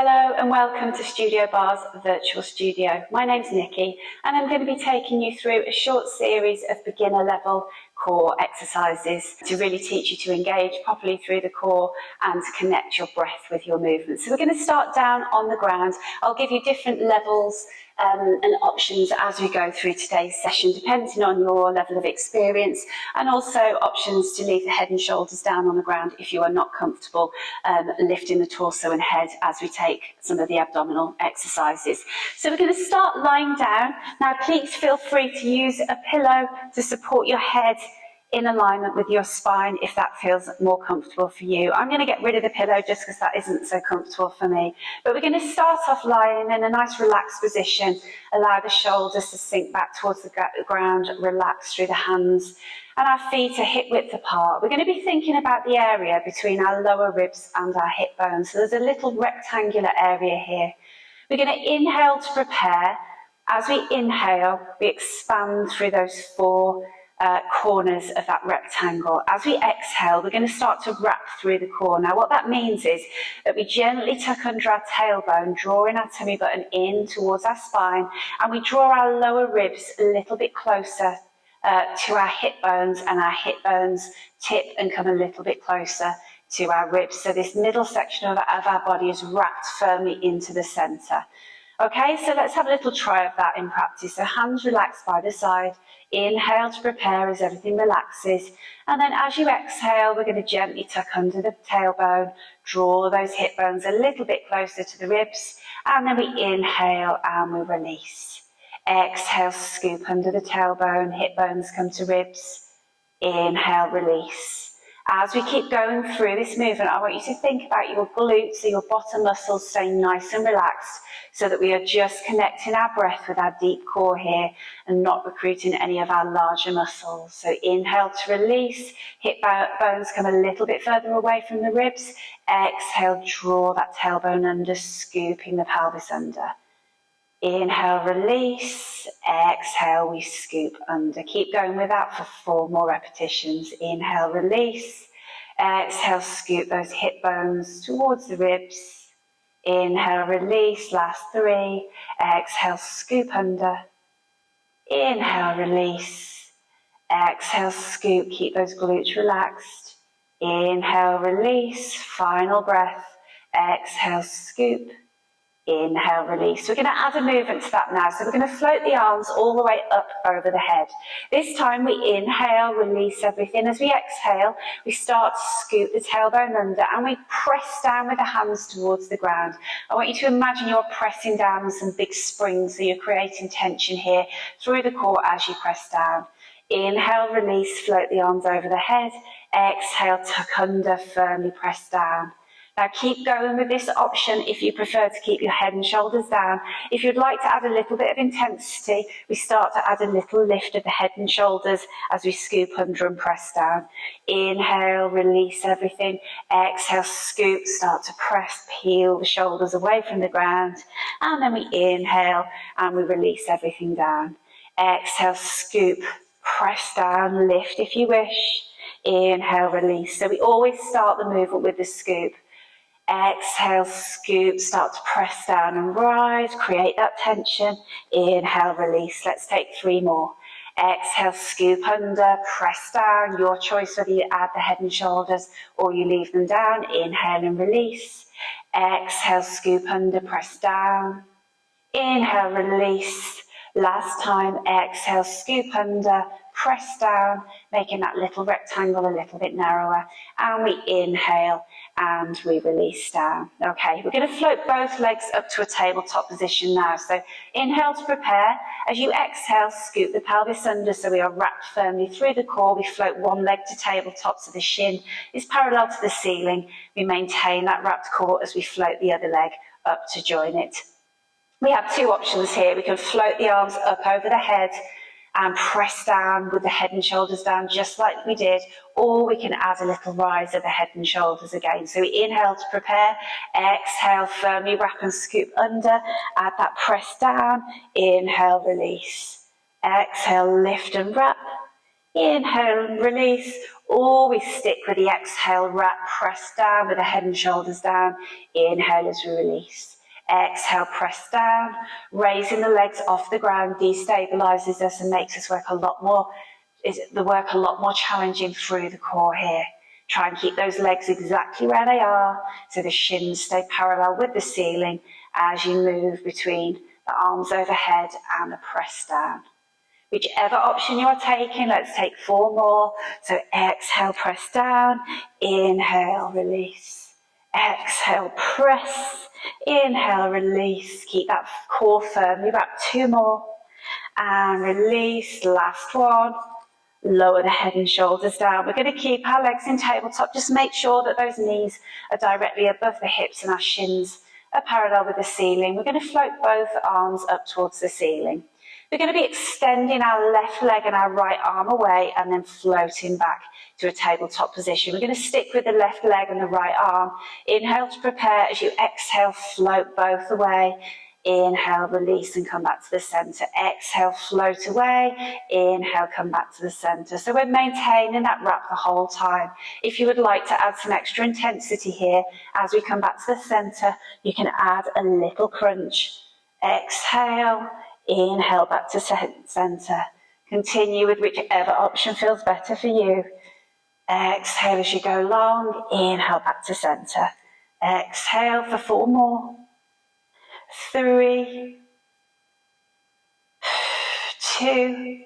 Hello and welcome to Studio Barre's virtual studio. My name's Nikki and I'm going to be taking you through a short series of beginner level core exercises to really teach you to engage properly through the core and to connect your breath with your movement. So we're going to start down on the ground. I'll give you different levels and options as we go through today's session, depending on your level of experience, and also options to leave the head and shoulders down on the ground if you are not comfortable lifting the torso and head as we take some of the abdominal exercises. So we're going to start lying down. Now please feel free to use a pillow to support your head in alignment with your spine if that feels more comfortable for you. I'm going to get rid of the pillow just because that isn't so comfortable for me. But we're going to start off lying in a nice relaxed position. Allow the shoulders to sink back towards the ground, relax through the hands, and our feet are hip width apart. We're going to be thinking about the area between our lower ribs and our hip bones. So there's a little rectangular area here. We're going to inhale to prepare. As we inhale, we expand through those four corners of that rectangle. As we exhale, we're going to start to wrap through the core. Now what that means is that we gently tuck under our tailbone, drawing our tummy button in towards our spine, and we draw our lower ribs a little bit closer to our hip bones, and our hip bones tip and come a little bit closer to our ribs. So this middle section of our body is wrapped firmly into the centre. Okay, so let's have a little try of that in practice. So hands relaxed by the side. Inhale to prepare as everything relaxes. And then as you exhale, we're going to gently tuck under the tailbone, draw those hip bones a little bit closer to the ribs. And then we inhale and we release. Exhale, scoop under the tailbone, hip bones come to ribs. Inhale, release. As we keep going through this movement, I want you to think about your glutes or your bottom muscles staying nice and relaxed so that we are just connecting our breath with our deep core here and not recruiting any of our larger muscles. So inhale to release, hip bones come a little bit further away from the ribs. Exhale, draw that tailbone under, scooping the pelvis under. Inhale, release. Exhale, we scoop under. Keep going with that for 4 more repetitions. Inhale, release. Exhale, scoop those hip bones towards the ribs. Inhale, release. Last 3. Exhale, scoop under. Inhale, release. Exhale, scoop. Keep those glutes relaxed. Inhale, release. Final breath. Exhale, scoop. Inhale, release. So we're going to add a movement to that now. So we're going to float the arms all the way up over the head. This time we inhale, release everything. As we exhale, we start to scoop the tailbone under and we press down with the hands towards the ground. I want you to imagine you're pressing down on some big springs, so you're creating tension here through the core as you press down. Inhale, release, float the arms over the head. Exhale, tuck under, firmly press down. Now keep going with this option if you prefer to keep your head and shoulders down. If you'd like to add a little bit of intensity, we start to add a little lift of the head and shoulders as we scoop under and press down. Inhale, release everything. Exhale, scoop, start to press, peel the shoulders away from the ground. And then we inhale and we release everything down. Exhale, scoop, press down, lift if you wish. Inhale, release. So we always start the movement with the scoop. Exhale, scoop, start to press down and rise, create that tension. Inhale, release. Let's take 3 more. Exhale, scoop under, press down. Your choice whether you add the head and shoulders or you leave them down. Inhale and release. Exhale, scoop under, press down. Inhale, release. Last time, exhale, scoop under, press down, making that little rectangle a little bit narrower. And we inhale and we release down. Okay, we're going to float both legs up to a tabletop position now. So inhale to prepare. As you exhale, scoop the pelvis under so we are wrapped firmly through the core. We float one leg to tabletop so the shin is parallel to the ceiling. We maintain that wrapped core as we float the other leg up to join it. We have 2 options here. We can float the arms up over the head and press down with the head and shoulders down just like we did, or we can add a little rise of the head and shoulders again. So we inhale to prepare, exhale, firmly wrap and scoop under, add that press down, inhale, release. Exhale, lift and wrap, Inhale and release. Always stick with the exhale, wrap, press down with the head and shoulders down. Inhale as we release. Exhale, press down. Raising the legs off the ground destabilizes us and makes us work a lot more challenging through the core here. Try and keep those legs exactly where they are so the shins stay parallel with the ceiling as you move between the arms overhead and the press down. Whichever option you're taking, let's take 4 more. So exhale, press down. Inhale, release. Exhale, press. Inhale, release. Keep that core firmly wrapped. 2 more. And release. Last one. Lower the head and shoulders down. We're going to keep our legs in tabletop. Just make sure that those knees are directly above the hips and our shins are parallel with the ceiling. We're going to float both arms up towards the ceiling. We're going to be extending our left leg and our right arm away and then floating back to a tabletop position. We're going to stick with the left leg and the right arm. Inhale to prepare. As you exhale, float both away. Inhale, release and come back to the center. Exhale, float away. Inhale, come back to the center. So we're maintaining that wrap the whole time. If you would like to add some extra intensity here, as we come back to the center, you can add a little crunch. Exhale, inhale back to center. Continue with whichever option feels better for you. Exhale as you go long. Inhale back to center. Exhale for 4 more. 3, 2,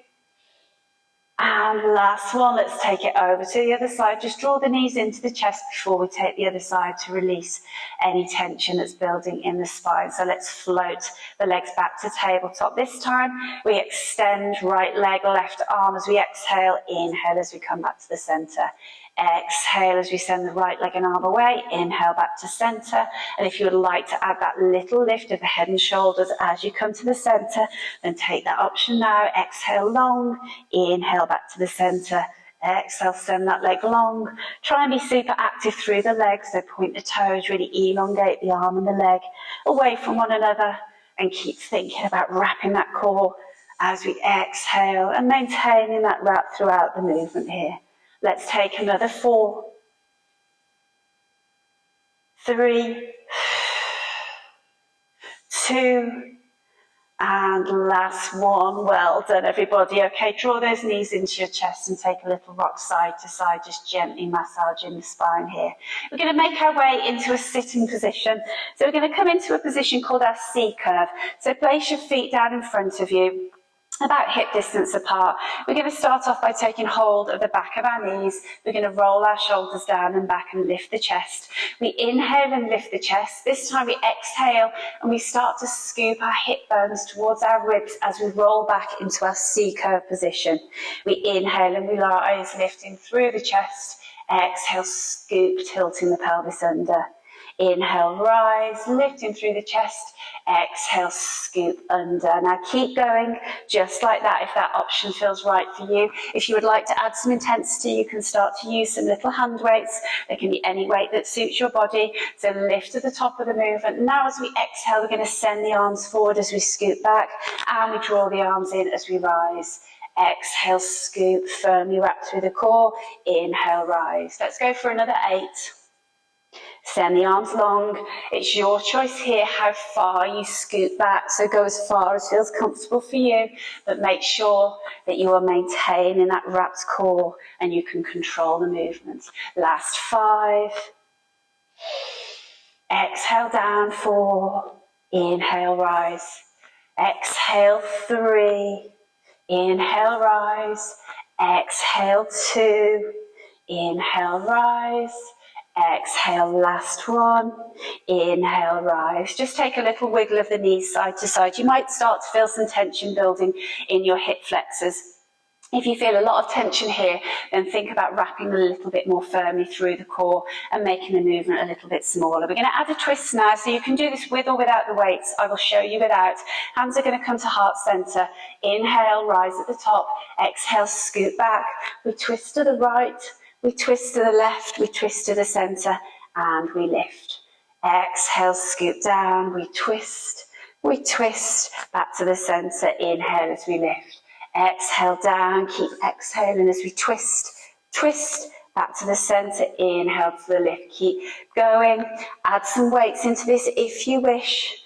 and last one. Let's take it over to the other side. Just draw the knees into the chest before we take the other side to release any tension that's building in the spine. So let's float the legs back to tabletop. This time we extend right leg, left arm as we exhale. Inhale as we come back to the center. Exhale as we send the right leg and arm away. Inhale back to center. And if you would like to add that little lift of the head and shoulders as you come to the center, then take that option now. Exhale long. Inhale back to the center. Exhale, send that leg long. Try and be super active through the legs. So point the toes, really elongate the arm and the leg away from one another. And keep thinking about wrapping that core as we exhale and maintaining that wrap throughout the movement here. Let's take another 4, 3, 2, and last one. Well done, everybody. Okay, draw those knees into your chest and take a little rock side to side, just gently massaging the spine here. We're going to make our way into a sitting position. So we're going to come into a position called our C curve. So place your feet down in front of you, about hip distance apart. We're going to start off by taking hold of the back of our knees. We're going to roll our shoulders down and back and lift the chest. We inhale and lift the chest. This time we exhale and we start to scoop our hip bones towards our ribs as we roll back into our C-curve position. We inhale and we rise, lifting through the chest. Exhale, scoop, tilting the pelvis under. Inhale, rise, lifting through the chest. Exhale, scoop under. Now keep going just like that if that option feels right for you. If you would like to add some intensity, you can start to use some little hand weights. There can be any weight that suits your body. So lift to the top of the movement. Now as we exhale, we're going to send the arms forward as we scoop back, and we draw the arms in as we rise. Exhale, scoop, firmly wrap through the core. Inhale, rise. Let's go for another 8. Send the arms long. It's your choice here how far you scoot back. So go as far as feels comfortable for you, but make sure that you are maintaining that wrapped core and you can control the movements. Last 5. Exhale down, 4. Inhale, rise. Exhale, 3. Inhale, rise. Exhale, 2. Inhale, rise. Exhale, last one. Inhale, rise. Just take a little wiggle of the knees side to side. You might start to feel some tension building in your hip flexors. If you feel a lot of tension here, then think about wrapping a little bit more firmly through the core and making the movement a little bit smaller. We're going to add a twist now, so you can do this with or without the weights. I will show you without. Hands are going to come to heart center. Inhale, rise at the top. Exhale, scoot back. We twist to the right. We twist to the left, we twist to the center, and we lift. Exhale, scoop down, we twist, back to the center. Inhale as we lift. Exhale down, keep exhaling as we twist, twist, back to the centre, inhale to the lift, keep going. Add some weights into this if you wish.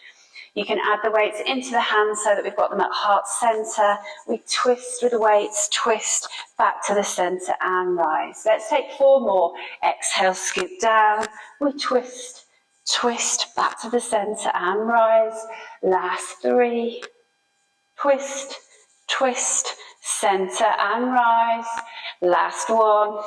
You can add the weights into the hands so that we've got them at heart centre. We twist with the weights, twist, back to the centre and rise. Let's take 4 more. Exhale, scoop down. We twist, twist, back to the centre and rise. Last 3. Twist, twist, centre and rise. Last 1.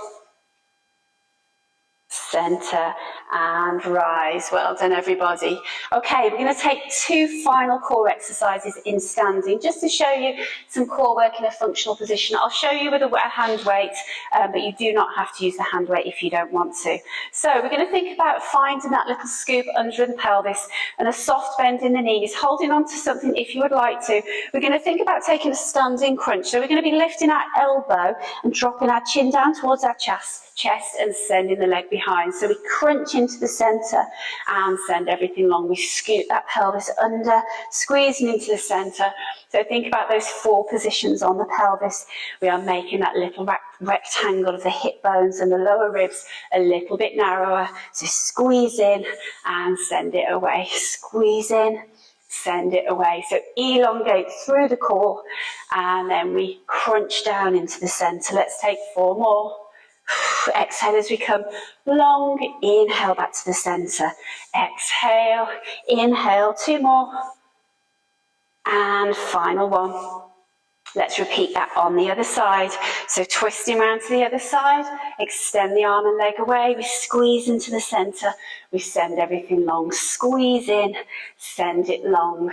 Centre and rise. Well done, everybody. Okay, we're going to take 2 final core exercises in standing just to show you some core work in a functional position. I'll show you with a hand weight, but you do not have to use the hand weight if you don't want to. So we're going to think about finding that little scoop under the pelvis and a soft bend in the knees, holding on to something if you would like to. We're going to think about taking a standing crunch. So we're going to be lifting our elbow and dropping our chin down towards our chest and sending the leg behind. So we crunch into the centre and send everything long. We scoot that pelvis under, squeezing into the centre. So think about those 4 positions on the pelvis. We are making that little rectangle of the hip bones and the lower ribs a little bit narrower. So squeeze in and send it away. Squeeze in, send it away. So elongate through the core and then we crunch down into the centre. Let's take 4 more. Exhale as we come long, inhale back to the centre. Exhale, inhale, 2 more. And final 1. Let's repeat that on the other side. So twisting around to the other side, extend the arm and leg away, we squeeze into the centre, we send everything long, squeeze in, send it long.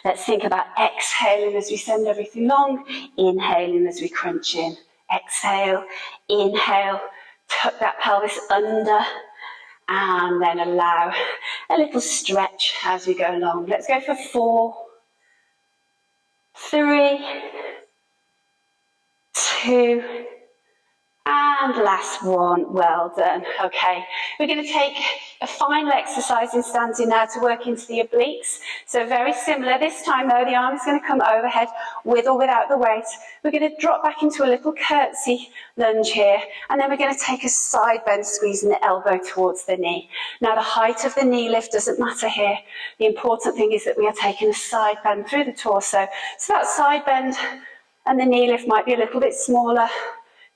Let's think about exhaling as we send everything long, inhaling as we crunch in. Exhale, inhale, tuck that pelvis under, and then allow a little stretch as we go along. Let's go for 4, 3, 2, and last 1. Well done. Okay, we're going to take a final exercise in standing now to work into the obliques. So very similar. This time though, the arm is going to come overhead with or without the weight. We're going to drop back into a little curtsy lunge here, and then we're going to take a side bend, squeezing the elbow towards the knee. Now the height of the knee lift doesn't matter here. The important thing is that we are taking a side bend through the torso. So that side bend and the knee lift might be a little bit smaller.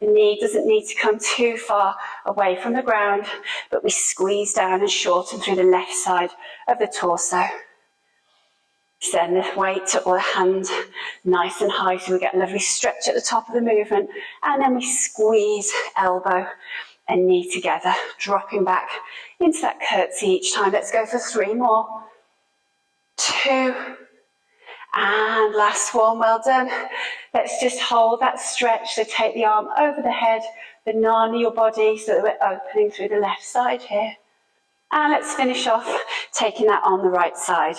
The knee doesn't need to come too far away from the ground, but we squeeze down and shorten through the left side of the torso. Send the weight or the hand nice and high so we get a lovely stretch at the top of the movement, and then we squeeze elbow and knee together, dropping back into that curtsy each time. Let's go for 3 more. 2, and last 1. Well done. Let's just hold that stretch. So take the arm over the head, banana your body so that we're opening through the left side here. And let's finish off taking that on the right side.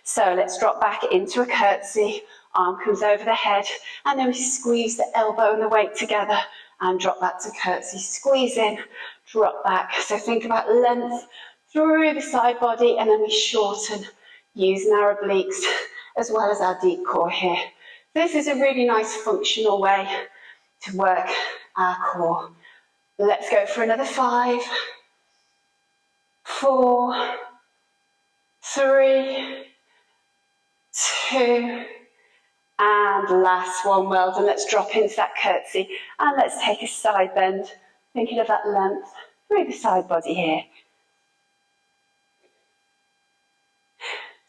So let's drop back into a curtsy. Arm comes over the head, and then we squeeze the elbow and the weight together and drop back to curtsy. Squeeze in, drop back. So think about length through the side body, and then we shorten using our obliques as well as our deep core here. This is a really nice functional way to work our core. Let's go for another 5, 4, 3, 2, and last 1. Well done. Let's drop into that curtsy and let's take a side bend, thinking of that length through the side body here.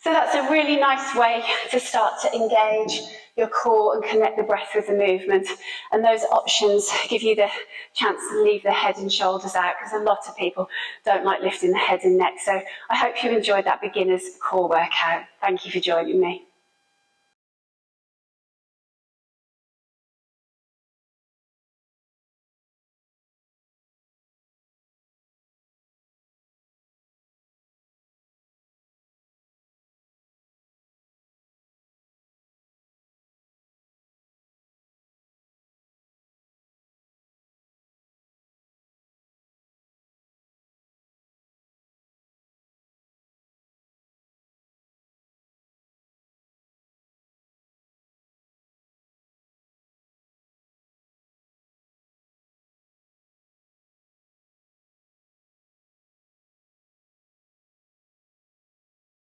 So that's a really nice way to start to engage your core and connect the breath with the movement. And those options give you the chance to leave the head and shoulders out, because a lot of people don't like lifting the head and neck. So I hope you enjoyed that beginner's core workout. Thank you for joining me.